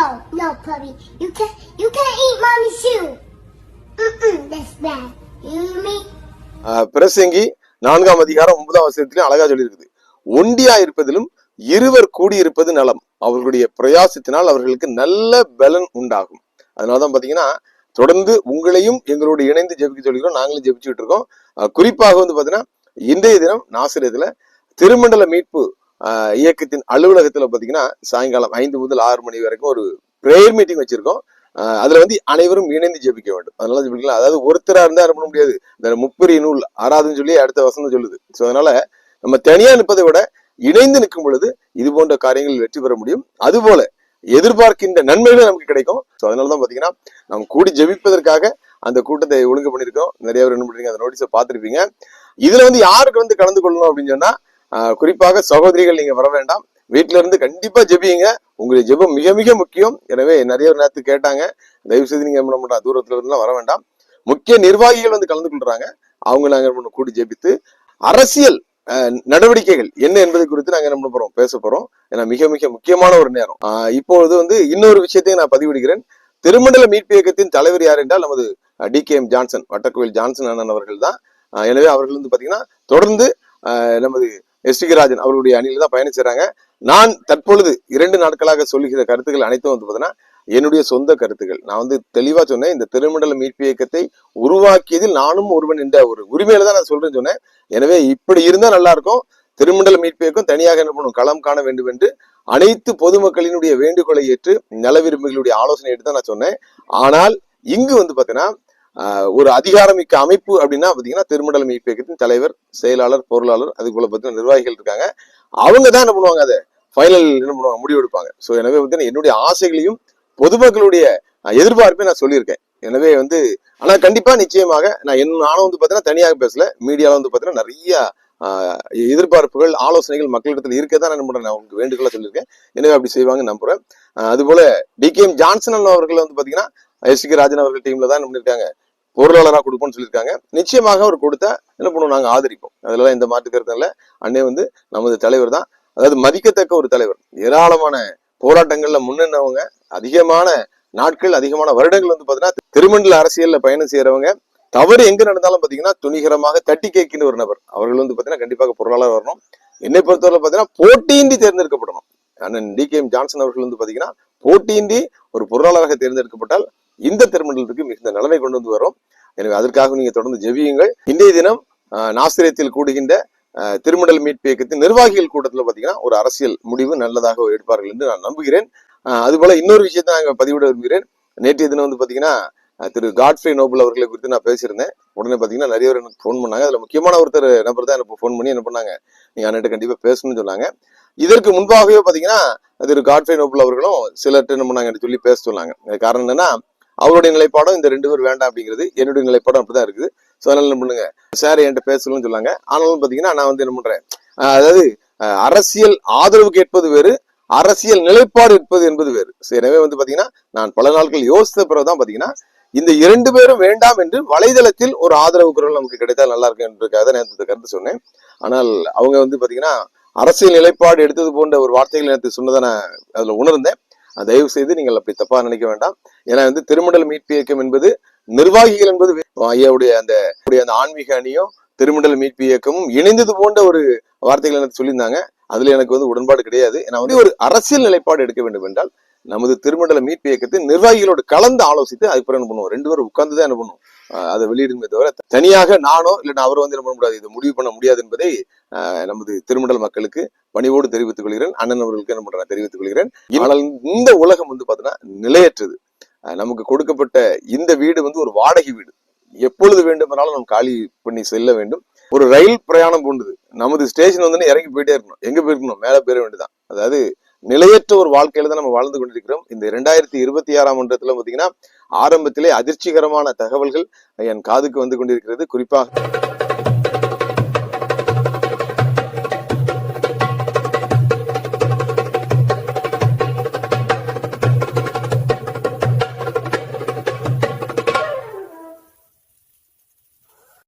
No, puppy. You can't eat mommy's shoe. That's bad. You hear me? பிரசங்கி 4ஆம் அதிகாரம் 9ஆம் வசனத்திலும் அழகா சொல்லியிருக்குது. ஒண்டியா இருப்பதிலும் இருவர் கூடியிருப்பது நலம், அவர்களுடைய பிரயாசத்தினால் அவர்களுக்கு நல்ல பலன் உண்டாகும். அதனாலதான் பாத்தீங்கன்னா தொடர்ந்து உங்களையும் எங்களோடு இணைந்து ஜெபிக்க சொல்லிக்கிறோம். நாங்களும் ஜெபிச்சுட்டு இருக்கோம். குறிப்பாக வந்து பாத்தீங்கன்னா இன்றைய தினம் நாசரேத்துல திருமண்டல மீட்பு இயக்கத்தின் அலுவலகத்துல பாத்தீங்கன்னா சாயங்காலம் 5 முதல் 6 மணி வரைக்கும் ஒரு பிரேயர் மீட்டிங் வச்சிருக்கோம். அதுல வந்து அனைவரும் இணைந்து ஜெபிக்க வேண்டும். அதனால ஜெபிக்கலாம். அதாவது ஒருத்தரா இருந்தா பண்ண முடியாது. இந்த முப்பரி நூல் ஆறாதுன்னு சொல்லி அடுத்த வசனம் சொல்லுது. சோ அதனால நம்ம தனியா நிற்பதை விட இணைந்து நிற்கும் பொழுது இது போன்ற காரியங்கள் வெற்றி பெற முடியும். அதுபோல எதிர்பார்க்கின்ற நன்மைகளும் நமக்கு கிடைக்கும். ஸோ அதனாலதான் பாத்தீங்கன்னா நம்ம கூடி ஜெபிப்பதற்காக அந்த கூட்டத்தை ஒழுங்கு பண்ணிருக்கோம். நிறைய பேர் என்ன பண்றீங்க, அந்த நோட்டீஸை பார்த்திருப்பீங்க. இதுல வந்து யாருக்கு வந்து கலந்து கொள்ளணும் அப்படின்னு சொன்னா குறிப்பாக சகோதரிகள் நீங்க வர வேண்டாம். வீட்டுல இருந்து கண்டிப்பா ஜெபியுங்க. உங்களுடைய ஜெபம் மிக மிக முக்கியம். எனவே நிறைய நேரத்து கேட்டாங்க, தயவு செய்து நீங்க என்ன பண்றா தூரத்துல இருந்துலாம் வர வேண்டாம். முக்கிய நிர்வாகிகள் வந்து கலந்து கொள்றாங்க. அவங்க நாங்க கூடி ஜெபித்து அரசியல் நடவடிக்கைகள் என்ன என்பதை குறித்து நாங்க என்ன பண்ண போறோம், பேச போறோம். ஏன்னா மிக மிக முக்கியமான ஒரு நேரம். இப்பொழுது வந்து இன்னொரு விஷயத்தையும் நான் பதிவிடுகிறேன். திருமண்டல மீட்பு இயக்கத்தின் தலைவர் யார் என்றால் நமது DKM ஜான்சன், வட்டக்கோயில் ஜான்சன் அண்ணன் அவர்கள் தான். எனவே அவர்கள் வந்து பாத்தீங்கன்னா தொடர்ந்து நமது STK ராஜன் அவர்களுடைய அணியில தான் பயணிச்சுறாங்க. நான் தற்பொழுது 2 நாட்களாக சொல்லுகிற கருத்துக்கள் அனைத்தும் வந்து பாத்தீங்கன்னா என்னுடைய சொந்த கருத்துக்கள். நான் வந்து தெளிவா சொன்னேன். இந்த திருமண்டல மீட்பு இயக்கத்தை உருவாக்கியதில் நானும் ஒருவன் என்ற ஒரு உரிமையில தான் நான் சொல்றேன்னு சொன்னேன். எனவே இப்படி இருந்தா நல்லா இருக்கும். திருமண்டல மீட்பு இயக்கம் தனியாக என்ன பண்ணும், களம் காண வேண்டும் என்று அனைத்து பொதுமக்களினுடைய வேண்டுகோளை ஏற்று நல விரும்பிகளுடைய ஆலோசனை எடுத்து தான் நான் சொன்னேன். ஆனால் இங்கு வந்து பாத்தீங்கன்னா ஒரு அதிகாரமிக்க அமைப்பு அப்படின்னா பாத்தீங்கன்னா திருமண்டல மீட்பு இயக்கத்தின் தலைவர், செயலாளர், பொருளாளர், அது போல பாத்தீங்கன்னா நிர்வாகிகள் இருக்காங்க. அவங்க தான் என்ன பண்ணுவாங்க, அதை ஃபைனல் என்ன பண்ணுவாங்க, முடிவெடுப்பாங்க. ஸோ எனவே வந்து என்னுடைய ஆசைகளையும் பொதுமக்களுடைய எதிர்பார்ப்பை நான் சொல்லியிருக்கேன். எனவே வந்து ஆனா கண்டிப்பா நிச்சயமாக நானும் வந்து பாத்தீங்கன்னா தனியாக பேசல, மீடியால வந்து பாத்தீங்கன்னா நிறைய எதிர்பார்ப்புகள், ஆலோசனைகள் மக்களிடத்துல இருக்கதான் என்ன பண்றேன், நான் உங்களுக்கு வேண்டுகோளா சொல்லியிருக்கேன். எனவே அப்படி செய்வாங்க நம்புறேன். அதுபோல DKM ஜான்சன் அவர்கள் வந்து பாத்தீங்கன்னா STK ராஜன் அவர்கள் டீம்ல தான் என்ன பண்ணிருக்காங்க, பொருளாளராக கொடுப்போம்னு சொல்லியிருக்காங்க. நிச்சயமாக அவர் கொடுத்தா என்ன பண்ணுவோம், நாங்க ஆதரிப்போம். அதெல்லாம் இந்த மாற்று கருத்து இல்ல. அண்ணே வந்து நமது தலைவர் தான். அதாவது மதிக்கத்தக்க ஒரு தலைவர். ஏராளமான போராட்டங்கள்ல முன்னவங்க, அதிகமான நாட்கள், அதிகமான வருடங்கள் வந்து பாத்தீங்கன்னா திருமண்டல அரசியல்ல பயணம் செய்யறவங்க. தவறு எங்க நடந்தாலும் பாத்தீங்கன்னா துணிகரமாக தட்டி கேட்கின்ற ஒரு நபர். அவர்கள் வந்து பாத்தீங்கன்னா கண்டிப்பாக பொருளாளர் வரணும். என்னை பொறுத்தவரை பாத்தீங்கன்னா போட்டியின்றி தேர்ந்தெடுக்கப்படணும். அண்ணன் DKM ஜான்சன் அவர்கள் வந்து பாத்தீங்கன்னா போட்டியின்றி ஒரு பொருளாளராக தேர்ந்தெடுக்கப்பட்டால் இந்த திருமண்டலத்துக்கு மிகுந்த நலனை கொண்டு வந்து வரும். எனவே அதற்காக நீங்க தொடர்ந்து ஜெபியுங்கள். இன்றைய தினம் நாசிரியத்தில் கூடுகின்ற திருமண்டல மீட்பு இயக்கத்தின் நிர்வாகிகள் கூட்டத்துல பாத்தீங்கன்னா ஒரு அரசியல் முடிவு நல்லதாக எடுப்பார்கள் என்று நான் நம்புகிறேன். அதுபோல இன்னொரு விஷயத்தை நாங்க பதிவிட விரும்புகிறேன். நேற்றைய தினம் வந்து பாத்தீங்கன்னா திரு காட்ஃப்ரே நோபல் அவர்களை குறித்து நான் பேசியிருந்தேன். உடனே பாத்தீங்கன்னா நிறைய பேர் எனக்கு போன் பண்ணாங்க. அதுல முக்கியமான ஒருத்தர் நபர் தான் எனக்கு போன் பண்ணி என்ன பண்ணாங்க, நீங்க அன்னைட்டு கண்டிப்பா பேசணும்னு சொன்னாங்க. இதற்கு முன்பாகவே பாத்தீங்கன்னா திரு காட்ஃப்ரே நோபல் அவர்களும் சிலர்கிட்ட என்ன பண்ணாங்க சொல்லி பேச சொன்னாங்க. காரணம் என்னன்னா அவருடைய நிலைப்பாடும் இந்த 2 பேர் வேண்டாம் அப்படிங்கிறது, என்னுடைய நிலைப்பாடும் அப்படிதான் இருக்குது. ஸோ அதனால என்ன பண்ணுங்க, சார் என்கிட்ட பேசணும்னு சொன்னாங்க. ஆனாலும் பாத்தீங்கன்னா நான் வந்து என்ன பண்றேன், அதாவது அரசியல் ஆதரவு கேட்பது வேறு, அரசியல் நிலைப்பாடு இருப்பது என்பது வேறு. எனவே வந்து பாத்தீங்கன்னா நான் பல நாட்கள் யோசித்த பிறகுதான் பாத்தீங்கன்னா இந்த 2 பேரும் வேண்டாம் என்று வலைதளத்தில் ஒரு ஆதரவு குரல் நமக்கு கிடைத்தால் நல்லா இருக்கும் என்றதுக்காக நேரத்தை கருத்து சொன்னேன். ஆனால் அவங்க வந்து பாத்தீங்கன்னா அரசியல் நிலைப்பாடு எடுத்தது போன்ற ஒரு வார்த்தைகள் நேரத்தை சொன்னதை நான் அதுல உணர்ந்தேன். தயவு செய்து நீங்கள் அப்படி தப்பா நினைக்க வேண்டாம். ஏன்னா வந்து திருமண்டல மீட்பு இயக்கம் என்பது நிர்வாகிகள் என்பது ஐயாவுடைய அந்த ஆன்மீக அணியும் திருமண்டல மீட்பு இயக்கமும் இணைந்தது போன்ற ஒரு வார்த்தைகள் எனக்கு சொல்லியிருந்தாங்க. அதுல எனக்கு வந்து உடன்பாடு கிடையாது. ஏன்னா வந்து ஒரு அரசியல் நிலைப்பாடு எடுக்க வேண்டும் என்றால் நமது திருமண்டல மீட்பு இயக்கத்தின் நிர்வாகிகளோடு கலந்து ஆலோசித்து அதுக்கப்புறம் என்ன பண்ணுவோம், 2 பேரும் உட்கார்ந்துதான் என்ன பண்ணுவோம், அதை வெளியிடுமே தவிர தனியாக நானோ இல்லைன்னா அவரும் வந்து என்ன பண்ண முடியாது, இதை முடிவு பண்ண முடியாது என்பதை நமது திருமண்டல மக்களுக்கு பணிவோடு தெரிவித்துக் கொள்கிறேன். அண்ணன் அவர்களுக்கு என்ன பண்றேன் தெரிவித்துக் கொள்கிறேன். ஆனால் இந்த உலகம் வந்து பாத்தீங்கன்னா நிலையற்றது. நமக்கு கொடுக்கப்பட்ட இந்த வீடு வந்து ஒரு வாடகை வீடு. எப்பொழுது வேண்டுமானாலும் நம்ம காலி பண்ணி செல்ல வேண்டும். ஒரு ரயில் பிரயாணம் போன்றது. நமது ஸ்டேஷன் வந்து இறங்கி போயிட்டே இருக்கணும். எங்க போயிருக்கணும், மேல போயிட வேண்டியதான். அதாவது நிலையற்ற ஒரு வாழ்க்கையில தான் நம்ம வாழ்ந்து கொண்டிருக்கிறோம். இந்த 2026ஆம் வருடத்துல பாத்தீங்கன்னா ஆரம்பத்திலே அதிர்ச்சிகரமான தகவல்கள் என் காதுக்கு வந்து கொண்டிருக்கிறது. குறிப்பாக